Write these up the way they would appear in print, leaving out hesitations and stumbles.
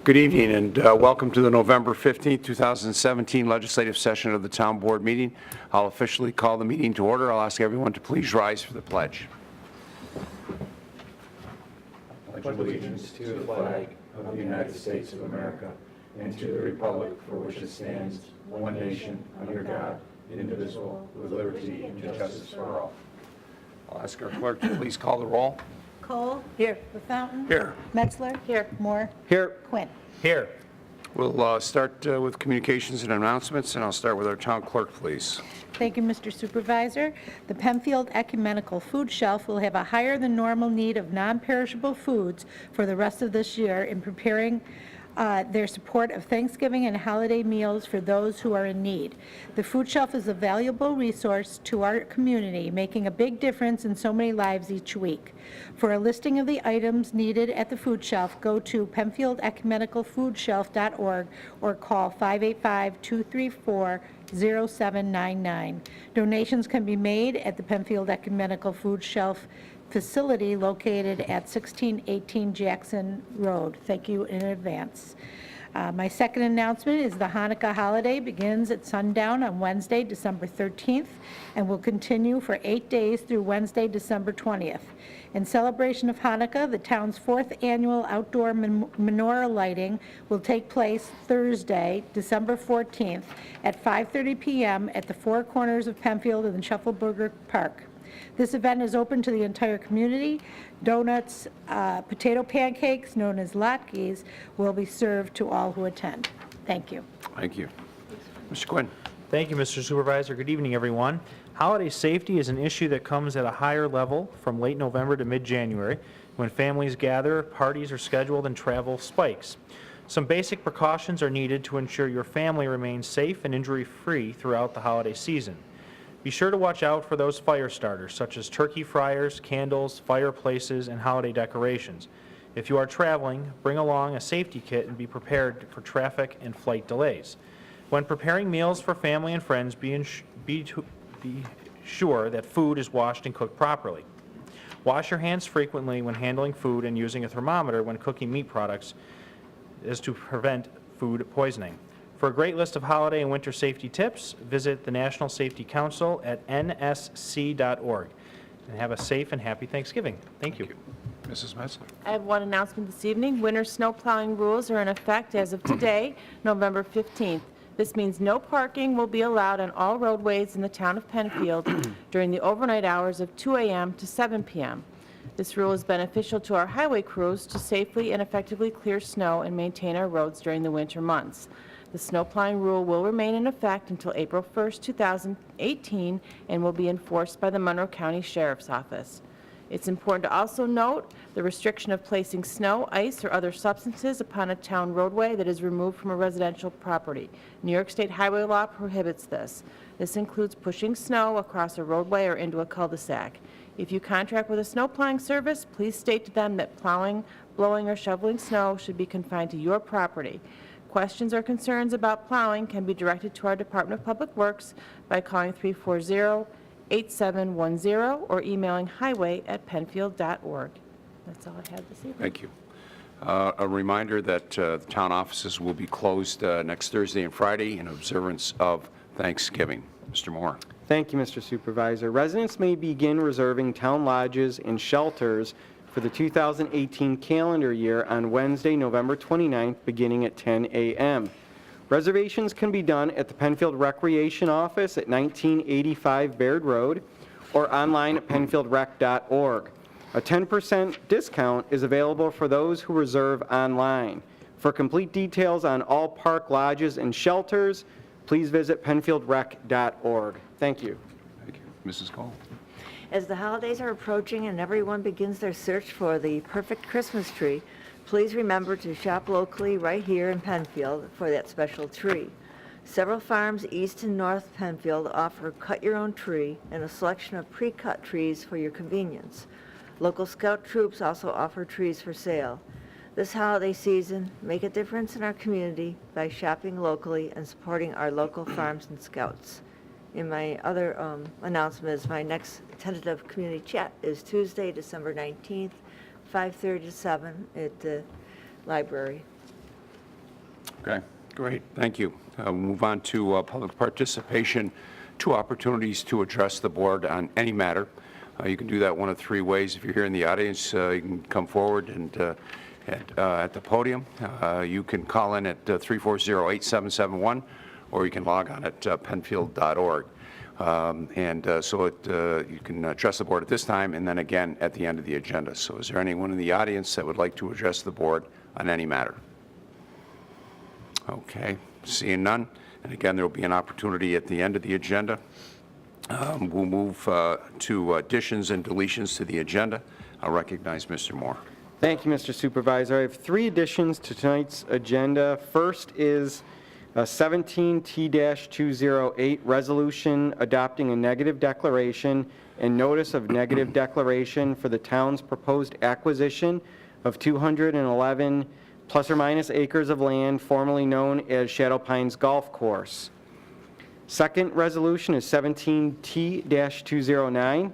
Good evening and welcome to the November 15th, 2017 legislative session of the Town Board meeting. I'll officially call the meeting to order. I'll ask everyone to please rise for the pledge. I pledge allegiance to the flag of the United States of America and to the republic for which it stands, one nation, under God, indivisible, with liberty and justice for all. I'll ask our clerk to please call the roll. Cole. Here. LaFountain. Here. Metzler. Here. Moore. Here. Quinn. Here. We'll start with communications and announcements, and I'll start with our town clerk, please. Thank you, Mr. Supervisor. The Penfield Ecumenical Food Shelf will have a higher than normal need of non-perishable foods for the rest of this year in preparing their support of Thanksgiving and holiday meals for those who are in need. The food shelf is a valuable resource to our community, making a big difference in so many lives each week. For a listing of the items needed at the food shelf, go to PenfieldEcumenicalFoodShelf.org or call 585-234-0799. Donations can be made at the Penfield Ecumenical Food Shelf facility located at 1618 Jackson Road. Thank you in advance. My second announcement is the Hanukkah holiday begins at sundown on Wednesday, December 13th, and will continue for 8 days through Wednesday, December 20th. In celebration of Hanukkah, the town's 4th annual outdoor menorah lighting will take place Thursday, December 14th at 5:30 p.m. at the Four Corners of Penfield and Shuffleburger Park. This event is open to the entire community. Donuts, potato pancakes, known as latkes, will be served to all who attend. Thank you. Thank you. Mr. Quinn. Thank you, Mr. Supervisor. Good evening, everyone. Holiday safety is an issue that comes at a higher level from late November to mid-January when families gather, parties are scheduled, and travel spikes. Some basic precautions are needed to ensure your family remains safe and injury-free throughout the holiday season. Be sure to watch out for those fire starters, such as turkey fryers, candles, fireplaces, and holiday decorations. If you are traveling, bring along a safety kit and be prepared for traffic and flight delays. When preparing meals for family and friends, be sure that food is washed and cooked properly. Wash your hands frequently when handling food and using a thermometer when cooking meat products is to prevent food poisoning. For a great list of holiday and winter safety tips, visit the National Safety Council at nsc.org. And have a safe and happy Thanksgiving. Thank you. Mrs. Metzler. I have one announcement this evening. Winter snow plowing rules are in effect as of today, November 15th. This means no parking will be allowed on all roadways in the town of Penfield during the overnight hours of 2 a.m. to 7 p.m. This rule is beneficial to our highway crews to safely and effectively clear snow and maintain our roads during the winter months. The snow plowing rule will remain in effect until April 1st, 2018, and will be enforced by the Monroe County Sheriff's Office. It's important to also note the restriction of placing snow, ice, or other substances upon a town roadway that is removed from a residential property. New York State highway law prohibits this. This includes pushing snow across a roadway or into a cul-de-sac. If you contract with a snow plowing service, please state to them that plowing, blowing, or shoveling snow should be confined to your property. Questions or concerns about plowing can be directed to our Department of Public Works by calling 340-8710 or emailing highway@penfield.org. That's all I had this evening. Thank you. A reminder that the town offices will be closed next Thursday and Friday in observance of Thanksgiving. Mr. Moore. Thank you, Mr. Supervisor. Residents may begin reserving town lodges and shelters for the 2018 calendar year on Wednesday, November 29th, beginning at 10 a.m. Reservations can be done at the Penfield Recreation Office at 1985 Baird Road or online at penfieldrec.org. A 10% discount is available for those who reserve online. For complete details on all park lodges and shelters, please visit penfieldrec.org. Thank you. Thank you. Mrs. Cole. As the holidays are approaching and everyone begins their search for the perfect Christmas tree, please remember to shop locally right here in Penfield for that special tree. Several farms east and north Penfield offer cut-your-own tree and a selection of pre-cut trees for your convenience. Local scout troops also offer trees for sale. This holiday season, make a difference in our community by shopping locally and supporting our local farms and scouts. In my other announcement is my next tentative community chat is Tuesday, December 19th, 5:30 to 7 at the library. Okay, great, thank you. We'll move on to public participation, 2 opportunities to address the board on any matter. You can do that one of 3 ways. If you're here in the audience, you can come forward and at the podium. You can call in at 340-8771, or you can log on at penfield.org. You can address the board at this time and then again at the end of the agenda. So is there anyone in the audience that would like to address the board on any matter? Okay, seeing none. And again, there will be an opportunity at the end of the agenda. We'll move to additions and deletions to the agenda. I'll recognize Mr. Moore. Thank you, Mr. Supervisor. I have 3 additions to tonight's agenda. First is 17T-208, resolution adopting a negative declaration and notice of negative declaration for the town's proposed acquisition of 211 plus or minus acres of land formerly known as Shadow Pines Golf Course. Second resolution is 17T-209,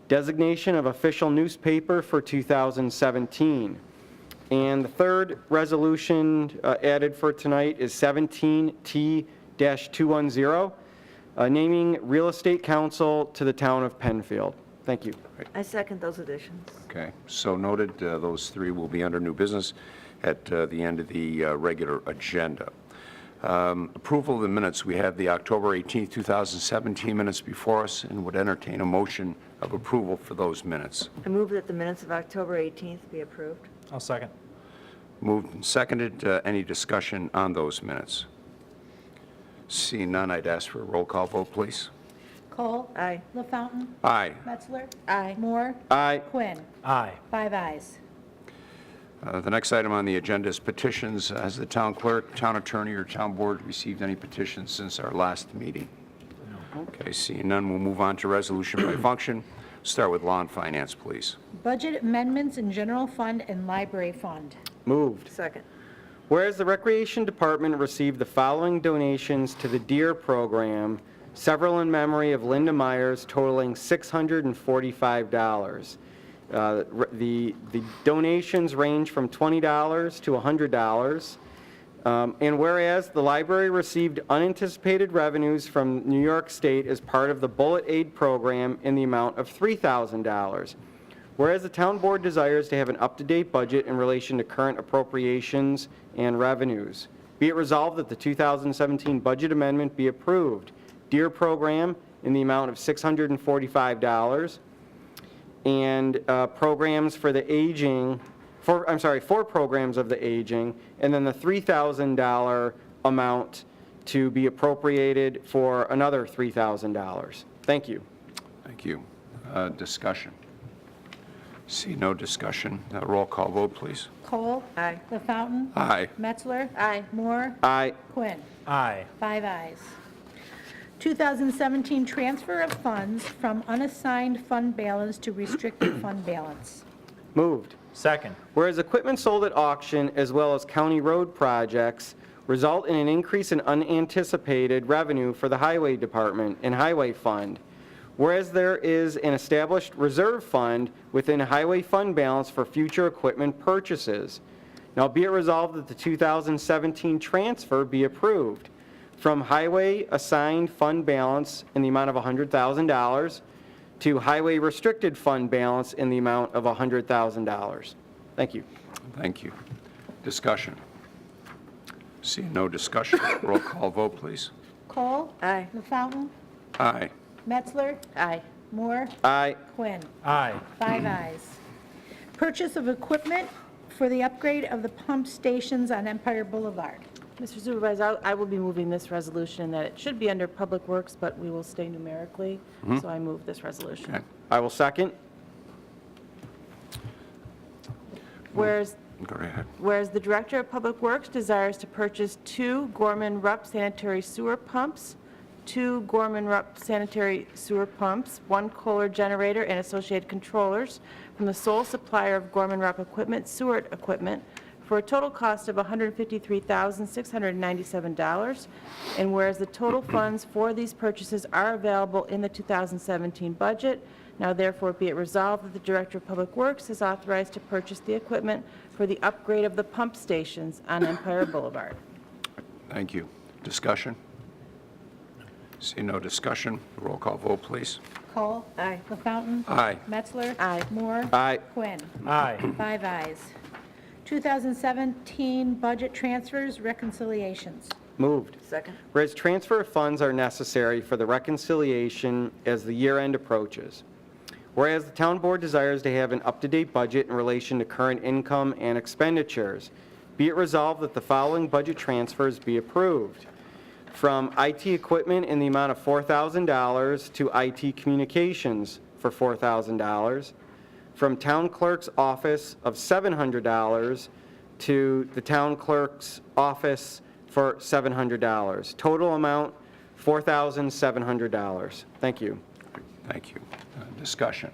designation of official newspaper for 2017. And the third resolution added for tonight is 17T-210, naming real estate council to the town of Penfield. Thank you. I second those additions. Okay, so noted. Those 3 will be under new business at the end of the regular agenda. Approval of the minutes. We have the October 18, 2017 minutes before us and would entertain a motion of approval for those minutes. I move that the minutes of October 18th be approved. I'll second. Moved and seconded. Any discussion on those minutes? Seeing none, I'd ask for a roll call vote, please. Cole. Aye. LaFountain. Aye. Metzler. Aye. Moore. Aye. Quinn. Aye. 5 ayes. The next item on the agenda is petitions. Has the town clerk, town attorney, or town board received any petitions since our last meeting? Okay, seeing none, we'll move on to resolution by function. Start with law and finance, please. Budget amendments in general fund and library fund. Moved. Second. Whereas the Recreation Department received the following donations to the DEER program, several in memory of Linda Myers totaling $645. The donations range from $20 to $100. And whereas the library received unanticipated revenues from New York State as part of the Bullet Aid program in the amount of $3,000. Whereas the town board desires to have an up-to-date budget in relation to current appropriations and revenues. Be it resolved that the 2017 budget amendment be approved. DEER program in the amount of $645. And programs for the aging, four programs of the aging, and then the $3,000 amount to be appropriated for another $3,000. Thank you. Thank you. Discussion. See no discussion. Roll call vote, please. Cole. Aye. LaFountain. Aye. Metzler. Aye. Moore. Aye. Quinn. Aye. 5 ayes. 2017 transfer of funds from unassigned fund balance to restricted fund balance. Moved. Second. Whereas equipment sold at auction as well as county road projects result in an increase in unanticipated revenue for the highway department and highway fund. Whereas there is an established reserve fund within a highway fund balance for future equipment purchases. Now be it resolved that the 2017 transfer be approved from highway assigned fund balance in the amount of $100,000 to highway restricted fund balance in the amount of $100,000. Thank you. Thank you. Discussion. See no discussion. Roll call vote, please. Cole. Aye. LaFountain. Aye. Metzler. Aye. Moore. Aye. Quinn. Aye. 5 ayes. Purchase of equipment for the upgrade of the pump stations on Empire Boulevard. Mr. Supervisor, I will be moving this resolution that it should be under Public Works, but we will stay numerically. So I move this resolution. Okay. I will second. Whereas Go right ahead. Whereas the Director of Public Works desires to purchase 2 Gorman-Rupp sanitary sewer pumps, 2 Gorman-Rupp sanitary sewer pumps, 1 Kohler generator and associated controllers from the sole supplier of Gorman-Rupp equipment, sewer equipment, for a total cost of $153,697. And whereas the total funds for these purchases are available in the 2017 budget, now therefore be it resolved that the Director of Public Works is authorized to purchase the equipment for the upgrade of the pump stations on Empire Boulevard. Thank you. Discussion? See no discussion. Roll call vote, please. Cole. Aye. LaFountain. Aye. Metzler. Aye. Moore. Aye. Quinn. Aye. 5 ayes. 2017 budget transfers, reconciliations. Moved. Second. Whereas transfer of funds are necessary for the reconciliation as the year end approaches. Whereas the town board desires to have an up-to-date budget in relation to current income and expenditures, be it resolved that the following budget transfers be approved. From IT equipment in the amount of $4,000 to IT communications for $4,000. From town clerk's office of $700 to the town clerk's office for $700. Total amount, $4,700. Thank you. Thank you. Discussion?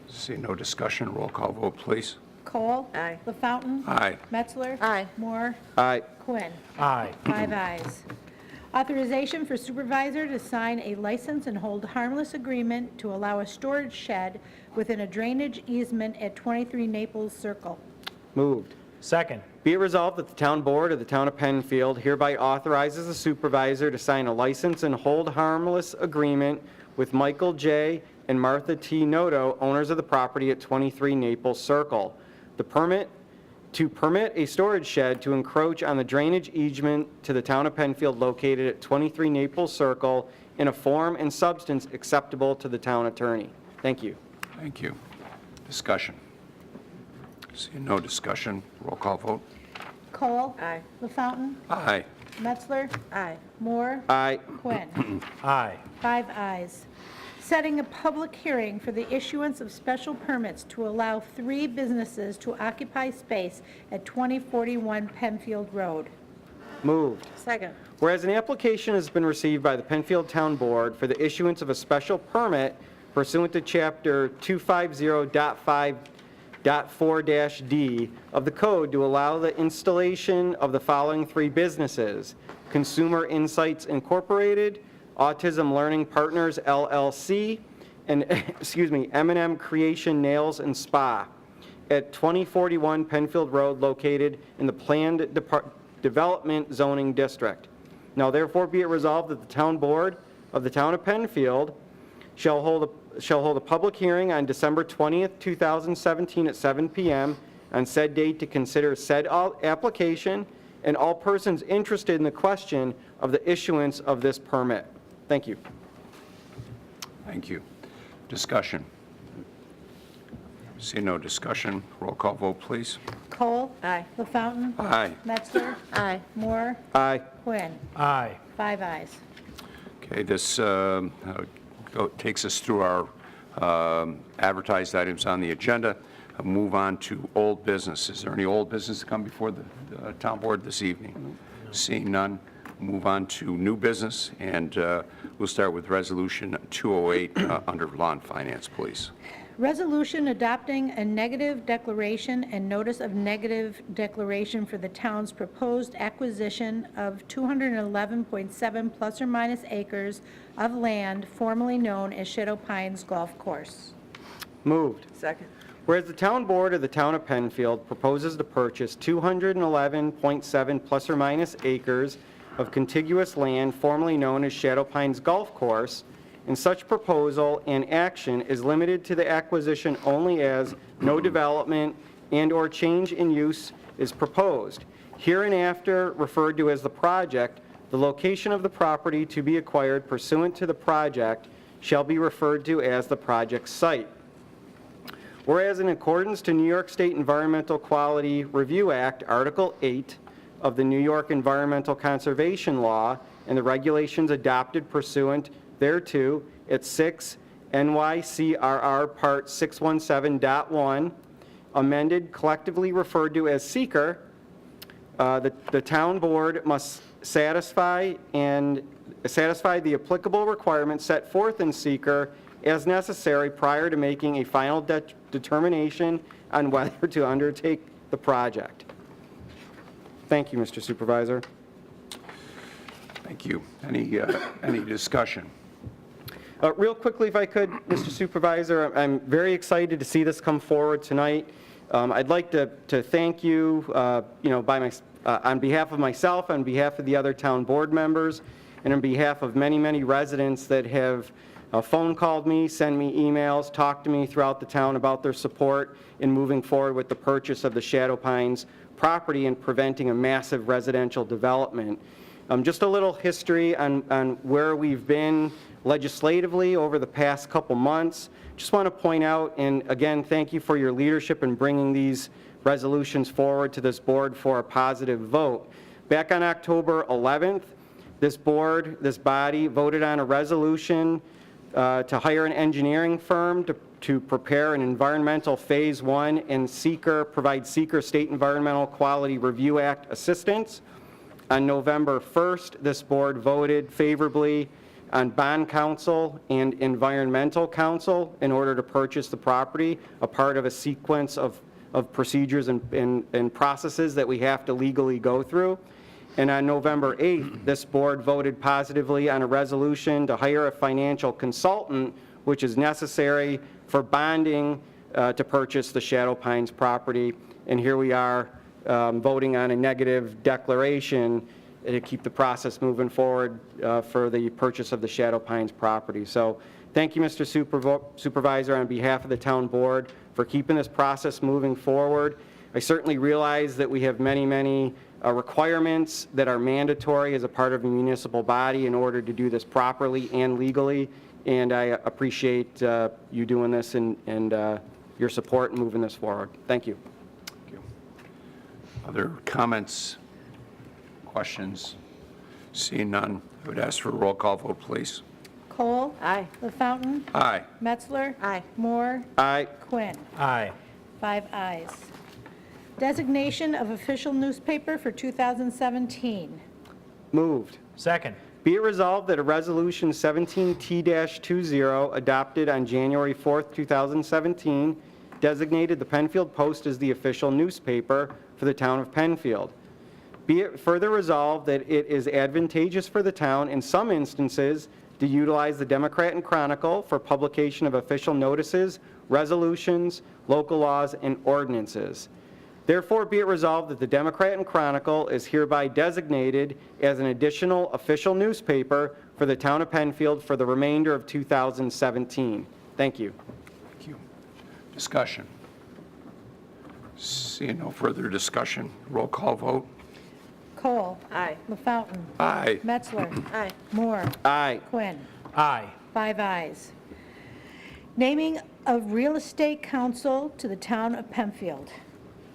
See no discussion. Roll call vote, please. Cole. Aye. LaFountain. Aye. Metzler. Aye. Moore. Aye. Quinn. Aye. 5 ayes. Authorization for supervisor to sign a license and hold harmless agreement to allow a storage shed within a drainage easement at 23 Naples Circle. Moved. Second. Be it resolved that the town board of the town of Penfield hereby authorizes the supervisor to sign a license and hold harmless agreement with Michael J. and Martha T. Noto, owners of the property at 23 Naples Circle. To permit a storage shed to encroach on the drainage easement to the town of Penfield located at 23 Naples Circle in a form and substance acceptable to the town attorney. Thank you. Thank you. Discussion? See no discussion. Roll call vote. Cole. Aye. LaFountain. Aye. Metzler. Aye. Moore. Aye. Quinn. Aye. 5 ayes. Setting a public hearing for the issuance of special permits to allow 3 businesses to occupy space at 2041 Penfield Road. Moved. Second. Whereas an application has been received by the Penfield Town Board for the issuance of a special permit pursuant to Chapter 250.5.4-D of the code to allow the installation of the following 3 businesses: Consumer Insights Incorporated, Autism Learning Partners LLC, and M&M Creation Nails and Spa at 2041 Penfield Road, located in the Planned Development Zoning District. Now therefore be it resolved that the town board of the town of Penfield shall hold a public hearing on December 20th, 2017 at 7 p.m. on said date to consider said application and all persons interested in the question of the issuance of this permit. Thank you. Thank you. Discussion? See no discussion. Roll call vote, please. Cole. Aye. LaFountain. Aye. Metzler. Aye. Moore. Aye. Quinn. Aye. 5 ayes. Okay, this takes us through our advertised items on the agenda. I'll move on to old business. Is there any old business to come before the town board this evening? Seeing none, move on to new business, and we'll start with Resolution 208 under Law and Finance, please. Resolution adopting a negative declaration and notice of negative declaration for the town's proposed acquisition of 211.7 plus or minus acres of land formerly known as Shadow Pines Golf Course. Moved. Second. Whereas the town board of the town of Penfield proposes to purchase 211.7 plus or minus acres of contiguous land formerly known as Shadow Pines Golf Course, and such proposal and action is limited to the acquisition only as no development and/or change in use is proposed. Hereinafter referred to as the project, the location of the property to be acquired pursuant to the project shall be referred to as the project site. Whereas in accordance to New York State Environmental Quality Review Act, Article 8 of the New York Environmental Conservation Law and the regulations adopted pursuant thereto, at 6 NYCRR Part 617.1, amended, collectively referred to as seeker, the town board must satisfy the applicable requirements set forth in seeker as necessary prior to making a final determination on whether to undertake the project. Thank you, Mr. Supervisor. Thank you. Any discussion? Real quickly, if I could, Mr. Supervisor, I'm very excited to see this come forward tonight. I'd like to thank you, on behalf of myself, on behalf of the other town board members, and on behalf of many, many residents that have phone called me, sent me emails, talked to me throughout the town about their support in moving forward with the purchase of the Shadow Pines property and preventing a massive residential development. Just a little history on where we've been legislatively over the past couple months. Just want to point out, and again, thank you for your leadership in bringing these resolutions forward to this board for a positive vote. Back on October 11th, this body voted on a resolution to hire an engineering firm to prepare an environmental phase 1 and provide seeker State Environmental Quality Review Act assistance. On November 1st, this board voted favorably on bond counsel and environmental counsel in order to purchase the property, a part of a sequence of procedures and processes that we have to legally go through. And on November 8th, this board voted positively on a resolution to hire a financial consultant, which is necessary for bonding to purchase the Shadow Pines property. And here we are voting on a negative declaration to keep the process moving forward for the purchase of the Shadow Pines property. So thank you, Mr. Supervisor, on behalf of the town board for keeping this process moving forward. I certainly realize that we have many, many requirements that are mandatory as a part of a municipal body in order to do this properly and legally, and I appreciate you doing this and your support in moving this forward. Thank you. Thank you. Other comments, questions? Seeing none, I would ask for a roll call vote, please. Cole? Aye. LaFountain? Aye. Metzler? Aye. Moore? Aye. Quinn. Aye. 5 ayes. Designation of official newspaper for 2017. Moved. Second. Be it resolved that a resolution 17T-20 adopted on January 4th, 2017 designated the Penfield Post as the official newspaper for the town of Penfield. Be it further resolved that it is advantageous for the town in some instances to utilize the Democrat and Chronicle for publication of official notices, resolutions, local laws, and ordinances. Therefore, be it resolved that the Democrat and Chronicle is hereby designated as an additional official newspaper for the town of Penfield for the remainder of 2017. Thank you. Thank you. Discussion. Seeing no further discussion, roll call vote. Cole? Aye. LaFountain? Aye. Metzler? Aye. Moore? Aye. Quinn. Aye. 5 ayes. Naming of real estate council to the town of Penfield.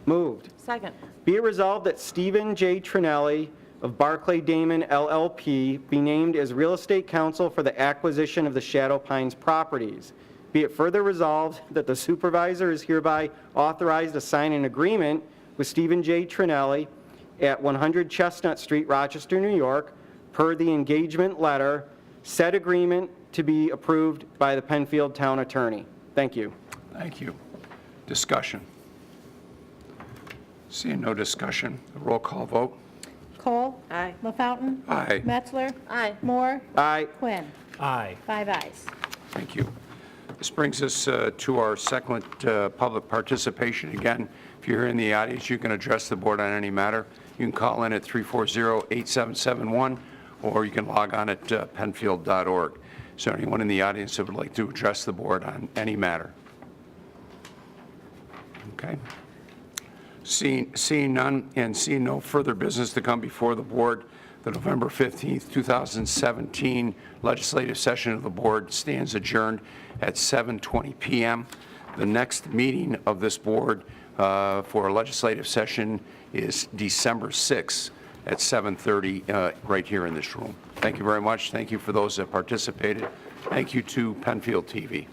Moved. Second. Be it resolved that Stephen J. Trinelli of Barclay Damon LLP be named as real estate counsel for the acquisition of the Shadow Pines properties. Be it further resolved that the supervisor is hereby authorized to sign an agreement with Stephen J. Trinelli at 100 Chestnut Street, Rochester, New York, per the engagement letter, said agreement to be approved by the Penfield Town Attorney. Thank you. Thank you. Discussion. Seeing no discussion, roll call vote. Cole? Aye. LaFountain? Aye. Metzler? Aye. Moore? Aye. Quinn. Aye. 5 ayes. Thank you. This brings us to our second public participation. Again, if you're here in the audience, you can address the board on any matter. You can call in at 340-8771, or you can log on at penfield.org. Is there anyone in the audience that would like to address the board on any matter? Okay. Seeing none and seeing no further business to come before the board, the November 15th, 2017 legislative session of the board stands adjourned at 7:20 p.m. The next meeting of this board for a legislative session is December 6th at 7:30 right here in this room. Thank you very much. Thank you for those that participated. Thank you to Penfield TV.